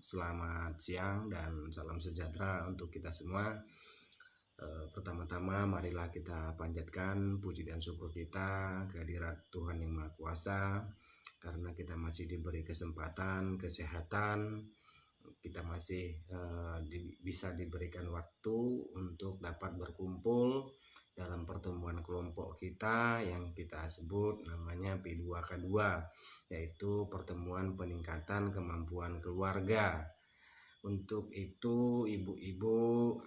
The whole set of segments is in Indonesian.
Selamat siang dan salam sejahtera untuk kita semua. Pertama-tama marilah kita panjatkan puji dan syukur kita kehadirat Tuhan Yang Maha Kuasa, karena kita masih diberi kesempatan, kesehatan, kita masih bisa diberikan waktu untuk dapat berkumpul dalam pertemuan kelompok kita yang kita sebut namanya P2K2, yaitu pertemuan peningkatan kemampuan keluarga. Untuk itu ibu-ibu,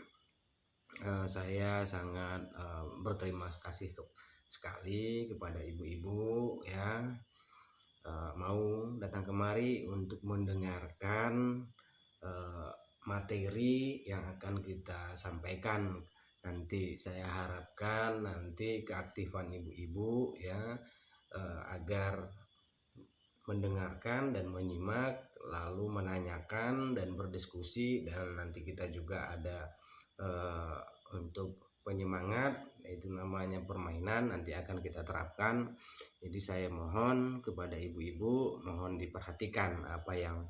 saya sangat berterima kasih sekali kepada ibu-ibu ya, mau datang kemari untuk mendengarkan materi yang akan kita sampaikan. Nanti saya harapkan nanti keaktifan ibu-ibu ya, agar mendengarkan dan menyimak, lalu menanyakan dan berdiskusi, dan nanti kita juga ada untuk penyemangat, yaitu namanya permainan, nanti akan kita terapkan. Jadi saya mohon kepada ibu-ibu, mohon diperhatikan apa yang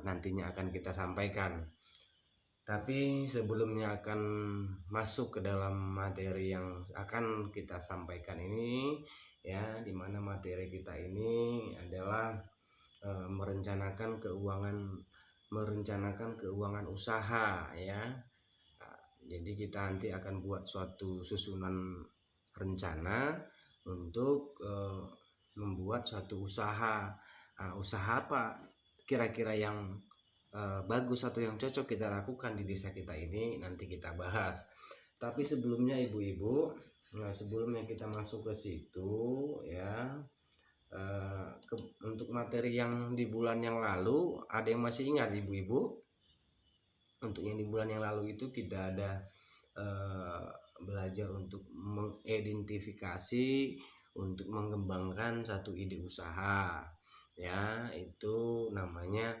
nantinya akan kita sampaikan. Tapi sebelumnya akan masuk ke dalam materi yang akan kita sampaikan ini ya, dimana materi kita ini adalah merencanakan keuangan usaha ya. Jadi kita nanti akan buat suatu susunan rencana untuk membuat suatu usaha. Usaha apa kira-kira yang bagus atau yang cocok kita lakukan di desa kita ini, nanti kita bahas. Tapi sebelumnya ibu-ibu, sebelumnya kita masuk ke situ ya, untuk materi yang di bulan yang lalu, ada yang masih ingat ibu-ibu? Untuk yang di bulan yang lalu itu kita ada belajar untuk mengidentifikasi, untuk mengembangkan satu ide usaha ya. Itu namanya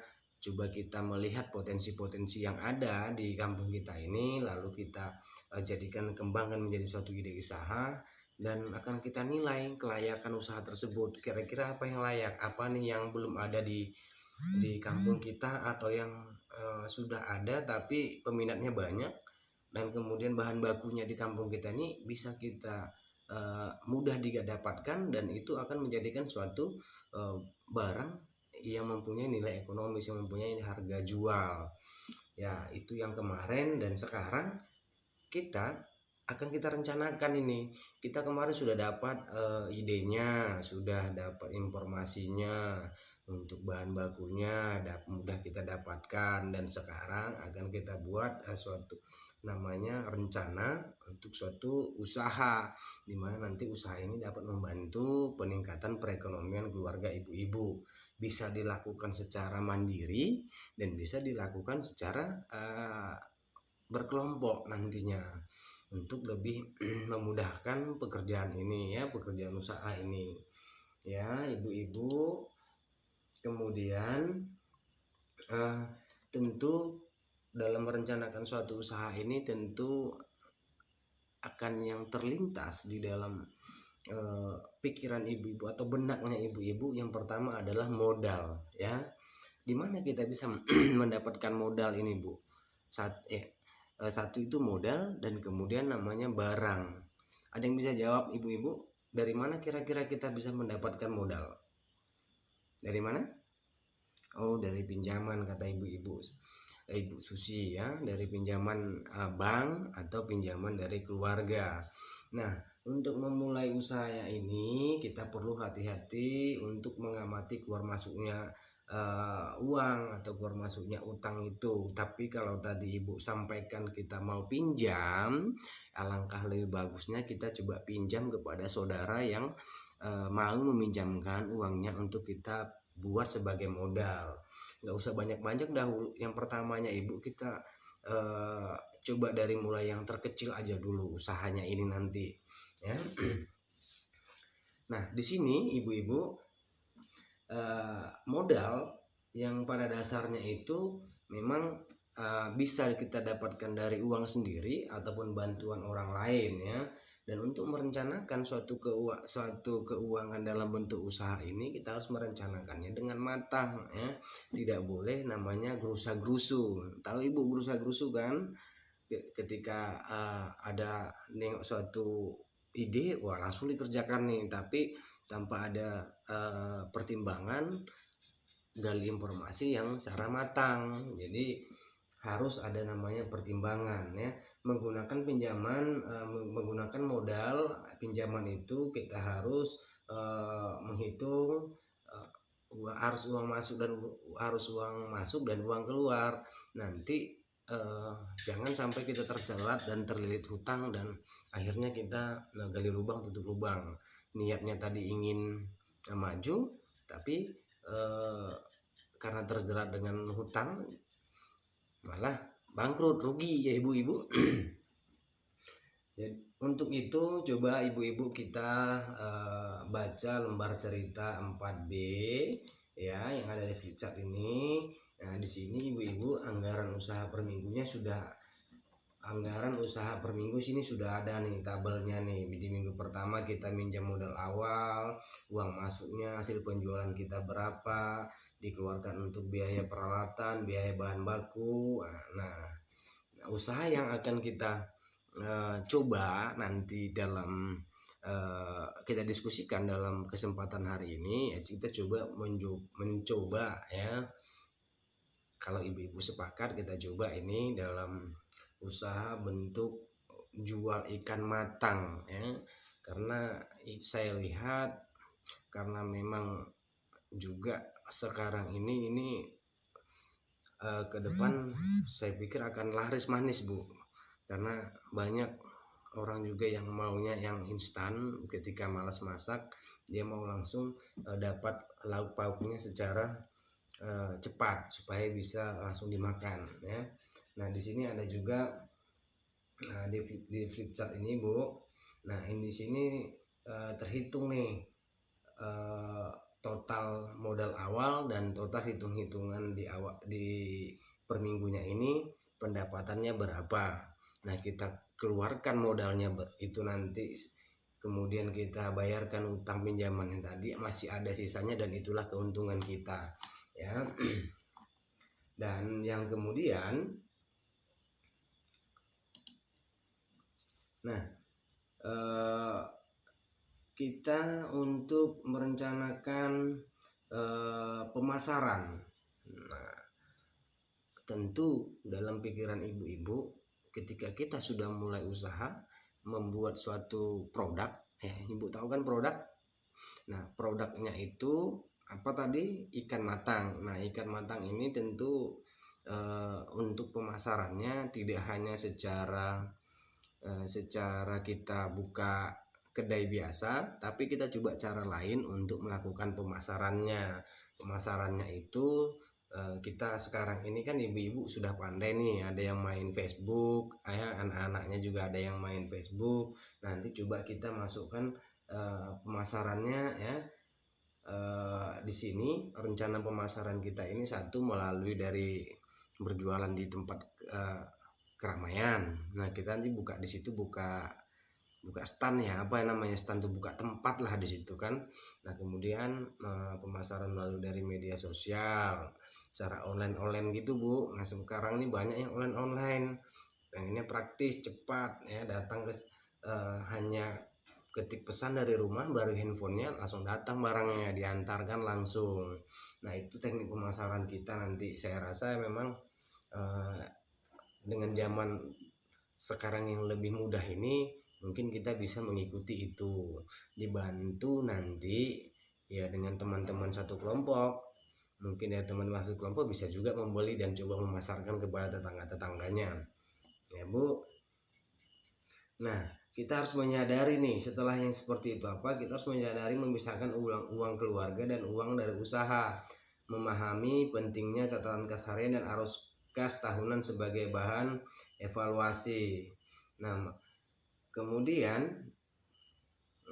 coba kita melihat potensi-potensi yang ada di kampung kita ini, lalu kita jadikan, kembangkan menjadi suatu ide usaha, dan akan kita nilai kelayakan usaha tersebut. Kira-kira apa yang layak, apa nih yang belum ada di kampung kita, atau yang sudah ada tapi peminatnya banyak, dan kemudian bahan bakunya di kampung kita ini bisa kita mudah didapatkan, dan itu akan menjadikan suatu barang yang mempunyai nilai ekonomis, yang mempunyai harga jual ya. Itu yang kemarin, dan sekarang kita akan kita rencanakan ini. Kita kemarin sudah dapat idenya, sudah dapat informasinya, untuk bahan bakunya mudah kita dapatkan, dan sekarang akan kita buat suatu namanya rencana untuk suatu usaha, dimana nanti usaha ini dapat membantu peningkatan perekonomian keluarga ibu-ibu. Bisa dilakukan secara mandiri dan bisa dilakukan secara berkelompok nantinya, untuk lebih memudahkan pekerjaan ini ya, pekerjaan usaha ini ya ibu-ibu. Kemudian tentu dalam merencanakan suatu usaha ini tentu akan yang terlintas di dalam pikiran ibu-ibu atau benaknya ibu-ibu, yang pertama adalah modal ya. Dimana kita bisa mendapatkan modal ini Bu? Satu itu modal, dan kemudian namanya barang. Ada yang bisa jawab ibu-ibu, dari mana kira-kira kita bisa mendapatkan modal? Dari mana? Oh, dari pinjaman, kata ibu-ibu, Ibu Susi ya, dari pinjaman bank atau pinjaman dari keluarga. Nah, untuk memulai usaha ini kita perlu hati-hati untuk mengamati keluar masuknya uang atau keluar masuknya utang itu. Tapi kalau tadi ibu sampaikan kita mau pinjam, alangkah lebih bagusnya kita coba pinjam kepada saudara yang mau meminjamkan uangnya untuk kita buat sebagai modal. Nggak usah banyak-banyak dahulu. Yang pertamanya ibu, kita coba dari mulai yang terkecil aja dulu usahanya ini nanti ya. Nah, di sini ibu-ibu, modal yang pada dasarnya itu memang bisa kita dapatkan dari uang sendiri ataupun bantuan orang lain ya. Dan untuk merencanakan suatu keuangan dalam bentuk usaha ini, kita harus merencanakannya dengan matang ya. Tidak boleh namanya gerusa-gerusu. Tahu Ibu gerusa-gerusu kan? Ketika ada nengok suatu ide, wah langsung dikerjakan nih, tapi tanpa ada pertimbangan, gali informasi yang secara matang. Jadi harus ada namanya pertimbangan ya. Menggunakan pinjaman, menggunakan modal pinjaman itu kita harus menghitung harus uang masuk dan uang keluar. Nanti jangan sampai kita terjerat dan terlilit hutang dan akhirnya kita gali lubang tutup lubang. Niatnya tadi ingin maju, tapi karena terjerat dengan hutang malah bangkrut, rugi ya ibu-ibu. Jadi, untuk itu coba ibu-ibu kita baca lembar cerita 4B ya yang ada di flipchart ini. Nah, di sini ibu-ibu anggaran usaha per minggunya anggaran usaha per minggu sini sudah ada nih tabelnya nih. Di minggu pertama kita minjam modal awal, uang masuknya hasil penjualan kita berapa, dikeluarkan untuk biaya peralatan, biaya bahan baku. Nah, usaha yang akan kita coba nanti dalam kita diskusikan dalam kesempatan hari ini, kita coba mencoba ya. Kalau ibu-ibu sepakat, kita coba ini dalam usaha bentuk jual ikan matang ya. Karena saya lihat, karena memang juga sekarang ini ke depan saya pikir akan laris manis Bu, karena banyak orang juga yang maunya yang instan. Ketika malas masak, dia mau langsung dapat lauk pauknya secara cepat supaya bisa langsung dimakan ya. Nah, di sini ada juga di flipchart ini Bu. Nah, ini di sini terhitung nih total modal awal dan total hitung-hitungan di per minggunya ini pendapatannya berapa. Nah, kita keluarkan modalnya itu nanti, kemudian kita bayarkan utang pinjaman yang tadi, masih ada sisanya dan itulah keuntungan kita ya. Dan yang kemudian kita untuk merencanakan pemasaran. Nah, tentu dalam pikiran ibu-ibu, ketika kita sudah mulai usaha membuat suatu produk ya, ibu tahu kan produk. Nah, produknya itu apa tadi? Ikan matang. Nah, ikan matang ini tentu untuk pemasarannya tidak hanya secara kita buka kedai biasa, tapi kita coba cara lain untuk melakukan pemasarannya. Pemasarannya itu kita sekarang ini kan ibu-ibu sudah pandai nih, ada yang main Facebook ya, anak-anaknya juga ada yang main Facebook. Nanti coba kita masukkan pemasarannya ya. Di sini rencana pemasaran kita ini satu melalui dari berjualan di tempat keramaian. Nah, kita nanti buka di situ, buka stand ya, apa namanya stand tuh, buka tempat lah di situ kan. Nah, kemudian pemasaran melalui dari media sosial secara online gitu Bu. Nah, sekarang ini banyak yang online, pengennya praktis cepat ya, datang ke hanya ketik pesan dari rumah, baru handphonenya langsung datang barangnya, diantarkan langsung. Nah, itu teknik pemasaran kita nanti. Saya rasa memang dengan zaman sekarang yang lebih mudah ini, mungkin kita bisa mengikuti itu, dibantu nanti ya dengan teman-teman satu kelompok. Mungkin ya teman-teman satu kelompok bisa juga membeli dan coba memasarkan kepada tetangga-tetangganya ya Bu. Nah, kita harus menyadari nih, setelah yang seperti itu kita harus menyadari memisahkan uang keluarga dan uang dari usaha, memahami pentingnya catatan kas harian dan arus kas tahunan sebagai bahan evaluasi. Nah, kemudian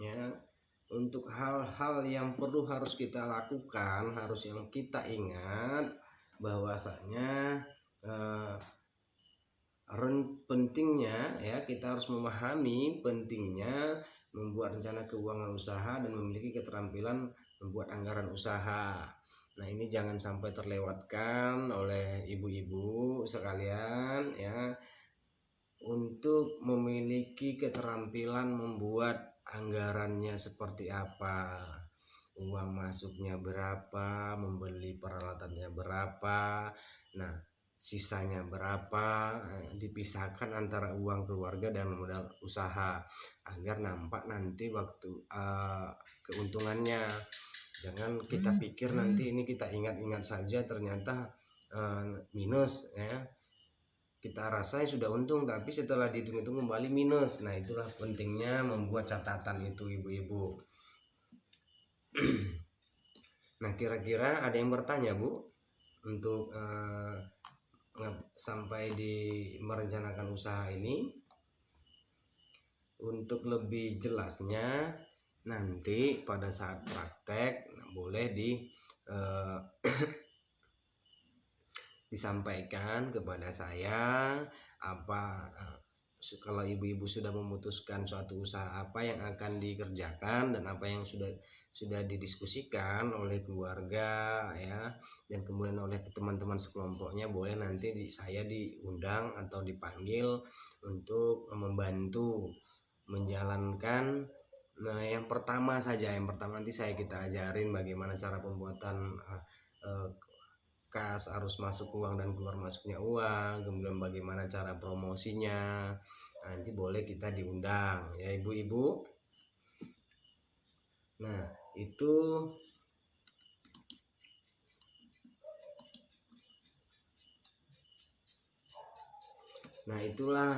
ya, untuk hal-hal yang harus kita lakukan, harus yang kita ingat bahwasanya pentingnya ya, kita harus memahami pentingnya membuat rencana keuangan usaha dan memiliki keterampilan membuat anggaran usaha. Nah, ini jangan sampai terlewatkan oleh ibu-ibu sekalian ya, untuk memiliki keterampilan membuat anggarannya seperti apa, uang masuknya berapa, membeli peralatannya berapa, nah sisanya berapa, dipisahkan antara uang keluarga dan modal usaha agar nampak nanti waktu keuntungannya. Jangan kita pikir nanti ini kita ingat-ingat saja ternyata minus ya, kita rasa sudah untung tapi setelah dihitung-hitung kembali minus. Nah, itulah pentingnya membuat catatan itu ibu-ibu. Nah, kira-kira ada yang bertanya Bu untuk sampai di merencanakan usaha ini? Untuk lebih jelasnya nanti pada saat praktek boleh disampaikan kepada saya apa kalau ibu-ibu sudah memutuskan suatu usaha apa yang akan dikerjakan dan apa yang sudah didiskusikan oleh keluarga ya, dan kemudian oleh teman-teman sekelompoknya, boleh nanti saya diundang atau dipanggil untuk membantu menjalankan. Nah, yang pertama nanti kita ajarin bagaimana cara pembuatan kas, arus masuk uang dan keluar masuknya uang, kemudian bagaimana cara promosinya. Nanti boleh kita diundang ya ibu-ibu. Nah, itulah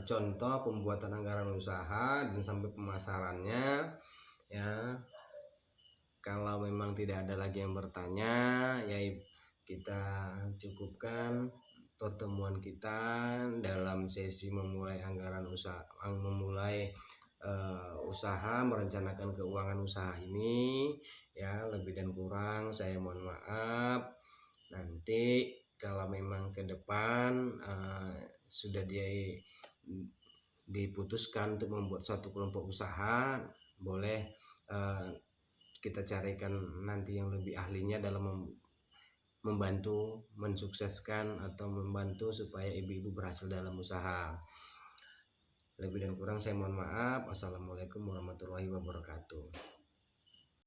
contoh pembuatan anggaran usaha dan sampai pemasarannya ya. Kalau memang tidak ada lagi yang bertanya ya, kita cukupkan pertemuan kita dalam sesi memulai anggaran usaha, usaha merencanakan keuangan usaha ini ya. Lebih dan kurang saya mohon maaf. Nanti kalau memang ke depan sudah diputuskan untuk membuat suatu kelompok usaha, boleh kita carikan nanti yang lebih ahlinya dalam membantu mensukseskan atau membantu supaya ibu-ibu berhasil dalam usaha. Lebih dan kurang saya mohon maaf. Assalamualaikum warahmatullahi wabarakatuh.